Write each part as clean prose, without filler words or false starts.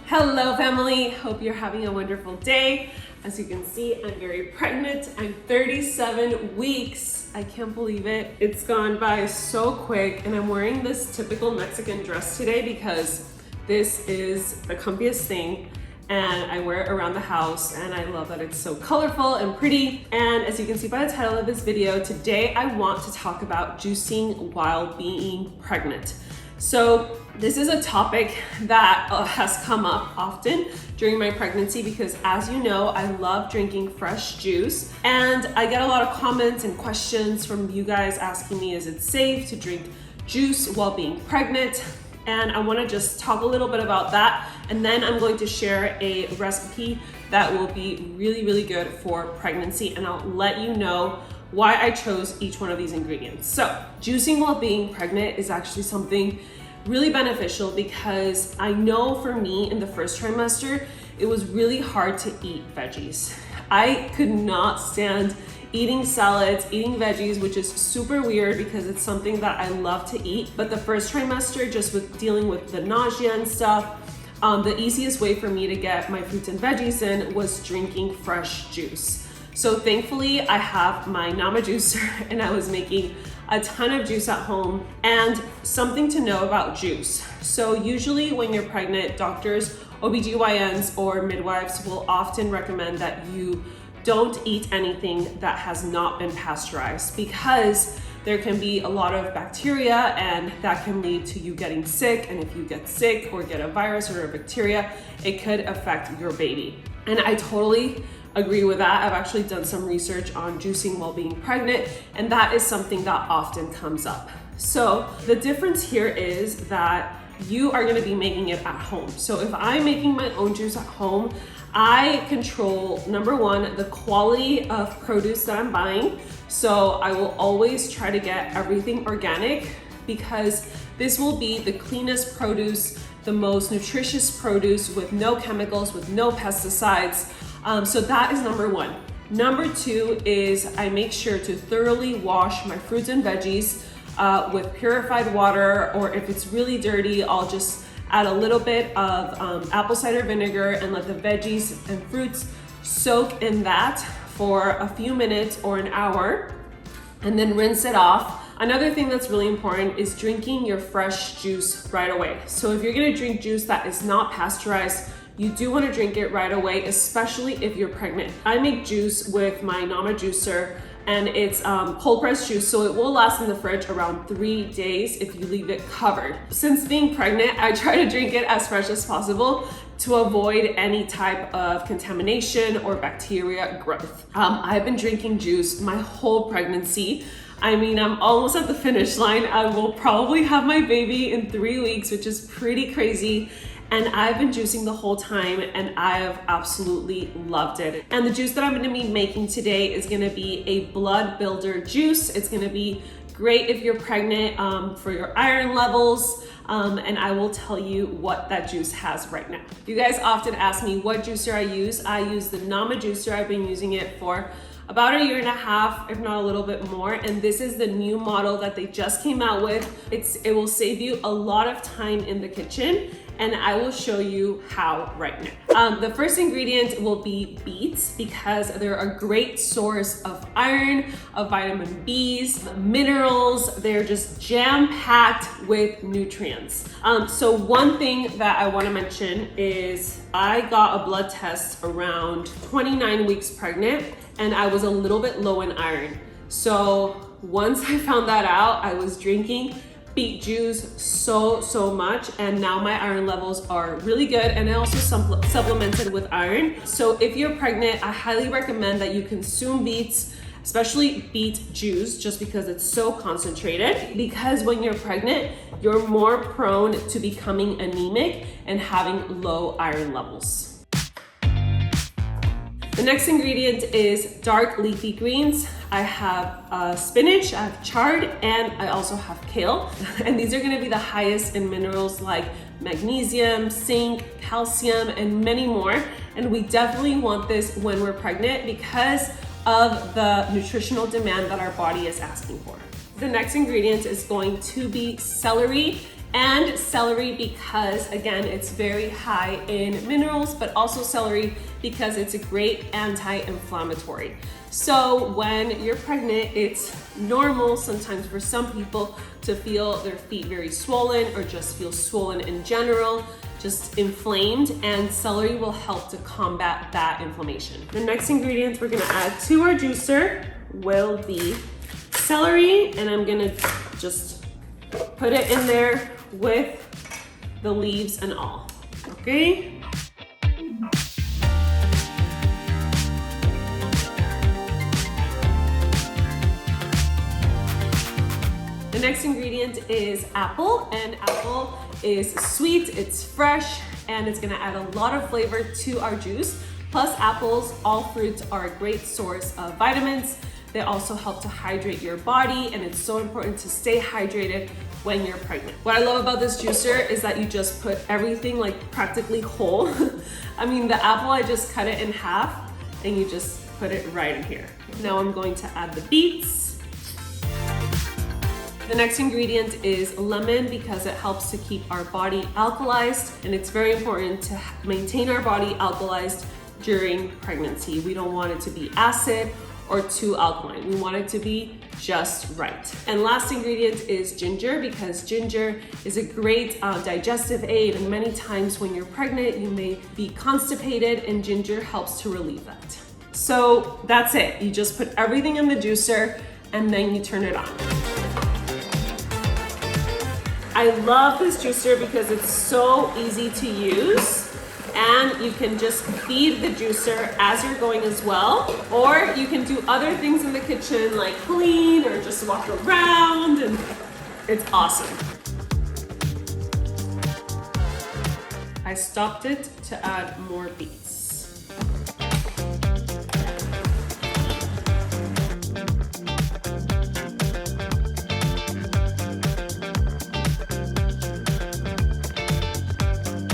Hello family, hope you're having a wonderful day. As you can see, I'm very pregnant. I'm 37 weeks. I can't believe it. It's gone by so quick, and I'm wearing this typical Mexican dress today because this is the comfiest thing and I wear it around the house, and I love that it's so colorful and pretty. And as you can see by the title of this video, today I want to talk about juicing while being pregnant. So this is a topic that has come up often during my pregnancy because, as you know, I love drinking fresh juice, and I get a lot of comments and questions from you guys asking me, is it safe to drink juice while being pregnant? And I want to just talk a little bit about that, and then I'm going to share a recipe that will be really good for pregnancy, and I'll let you know why I chose each one of these ingredients. So juicing while being pregnant is actually something really beneficial because I know for me in the first trimester, it was really hard to eat veggies. I could not stand eating salads, eating veggies, which is super weird because it's something that I love to eat. But the first trimester, just with dealing with the nausea and stuff, the easiest way for me to get my fruits and veggies in was drinking fresh juice. So thankfully I have my Nama juicer, and I was making a ton of juice at home. And something to know about juice. So usually when you're pregnant, doctors, OBGYNs, or midwives will often recommend that you don't eat anything that has not been pasteurized because there can be a lot of bacteria, and that can lead to you getting sick. And if you get sick or get a virus or a bacteria, it could affect your baby. And I totally agree with that. I've actually done some research on juicing while being pregnant, and that is something that often comes up. So the difference here is that you are going to be making it at home. So if I'm making my own juice at home, I control, number one, the quality of produce that I'm buying. So I will always try to get everything organic because this will be the cleanest produce, the most nutritious produce with no chemicals, with no pesticides. So that is number one. Number two is I make sure to thoroughly wash my fruits and veggies with purified water, or if it's really dirty, I'll just add a little bit of apple cider vinegar and let the veggies and fruits soak in that for a few minutes or an hour, and then rinse it off. Another thing that's really important is drinking your fresh juice right away. So if you're gonna drink juice that is not pasteurized, you do want to drink it right away, especially if you're pregnant. I make juice with my Nama juicer, and it's cold pressed juice, so it will last in the fridge around 3 days if you leave it covered. Since being pregnant, I try to drink it as fresh as possible to avoid any type of contamination or bacteria growth. I've been drinking juice my whole pregnancy. I mean, I'm almost at the finish line. I will probably have my baby in 3 weeks, which is pretty crazy. And I've been juicing the whole time, and I have absolutely loved it. And the juice that I'm gonna be making today is gonna be a blood builder juice. It's gonna be great if you're pregnant for your iron levels. And I will tell you what that juice has right now. You guys often ask me what juicer I use. I use the Nama juicer. I've been using it for about 1.5 years, if not a little bit more. And this is the new model that they just came out with. It will save you a lot of time in the kitchen, and I will show you how right now. The first ingredient will be beets because they're a great source of iron, of vitamin Bs, minerals. They're just jam-packed with nutrients. So one thing that I want to mention is I got a blood test around 29 weeks pregnant, and I was a little bit low in iron. So once I found that out, I was drinking beet juice so much, and now my iron levels are really good, and I also supplemented with iron. So if you're pregnant, I highly recommend that you consume beets, especially beet juice, just because it's so concentrated. Because when you're pregnant, you're more prone to becoming anemic and having low iron levels. The next ingredient is dark leafy greens. I have spinach, I have chard, and I also have kale. And these are gonna be the highest in minerals like magnesium, zinc, calcium, and many more. And we definitely want this when we're pregnant because of the nutritional demand that our body is asking for. The next ingredient is going to be celery And celery because, again, it's very high in minerals, but also celery because it's a great anti-inflammatory. So when you're pregnant, it's normal sometimes for some people to feel their feet very swollen or just feel swollen in general, just inflamed, and celery will help to combat that inflammation. The next ingredient we're gonna add to our juicer will be celery, and I'm gonna just put it in there with the leaves and all, okay? The next ingredient is apple, and apple is sweet, it's fresh, and it's gonna add a lot of flavor to our juice. Plus apples, all fruits are a great source of vitamins. They also help to hydrate your body, and it's so important to stay hydrated when you're pregnant. What I love about this juicer is that you just put everything like practically whole. I mean, the apple, I just cut it in half and you just put it right in here. Now I'm going to add the beets. The next ingredient is lemon because it helps to keep our body alkalized, and it's very important to maintain our body alkalized during pregnancy. We don't want it to be acid or too alkaline. We want it to be just right. And last ingredient is ginger, because ginger is a great digestive aid, and many times when you're pregnant, you may be constipated, and ginger helps to relieve that. So that's it. You just put everything in the juicer and then you turn it on. I love this juicer because it's so easy to use. And you can just feed the juicer as you're going as well. Or you can do other things in the kitchen like clean or just walk around, and it's awesome. I stopped it to add more beets.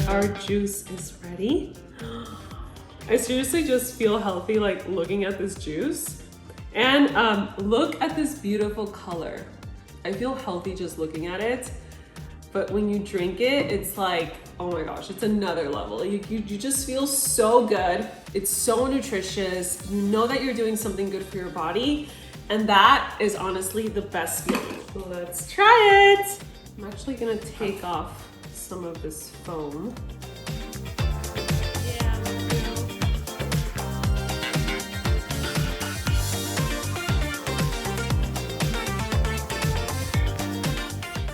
Our juice is ready. I seriously just feel healthy like looking at this juice. And look at this beautiful color. I feel healthy just looking at it. But when you drink it, it's like, oh my gosh, it's another level. You just feel so good. It's so nutritious. You know that you're doing something good for your body. And that is honestly the best feeling. So let's try it. I'm actually gonna take off some of this foam.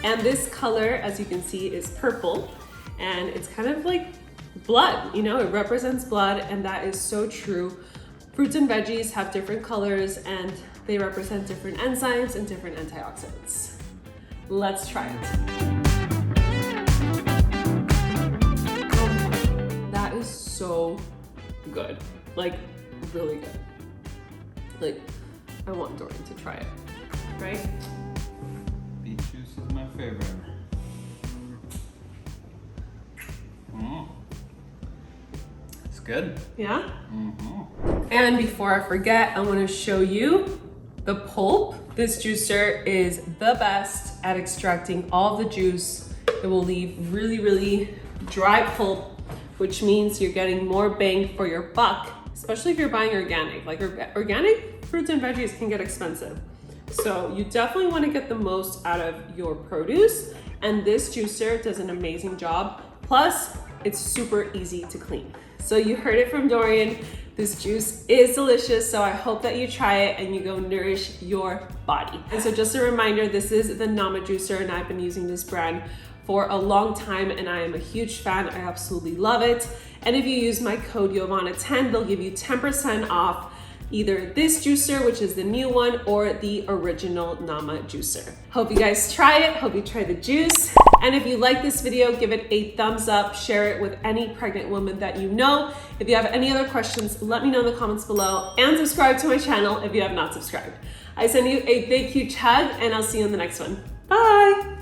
And this color, as you can see, is purple, and it's kind of like blood, you know, it represents blood, and that is so true. Fruits and veggies have different colors, and they represent different enzymes and different antioxidants. Let's try it. That is so good, like really good. Like, I want Dorian to try it, right? Beet juice is my favorite. It's good. Yeah? And before I forget, I want to show you the pulp. This juicer is the best at extracting all the juice. It will leave really, really dry pulp, which means you're getting more bang for your buck, especially if you're buying organic. Like organic fruits and veggies can get expensive. So you definitely want to get the most out of your produce, and this juicer does an amazing job. Plus, it's super easy to clean. So you heard it from Dorian, this juice is delicious, so I hope that you try it and you go nourish your body. And so just a reminder, this is the Nama juicer, and I've been using this brand for a long time, and I am a huge fan. I absolutely love it. And if you use my code Giovanna10, they'll give you 10% off either this juicer, which is the new one, or the original Nama juicer. Hope you guys try it. Hope you try the juice. And if you like this video, give it a thumbs up, share it with any pregnant woman that you know. If you have any other questions, let me know in the comments below, and subscribe to my channel if you have not subscribed. I send you a big, huge hug, and I'll see you in the next one. Bye.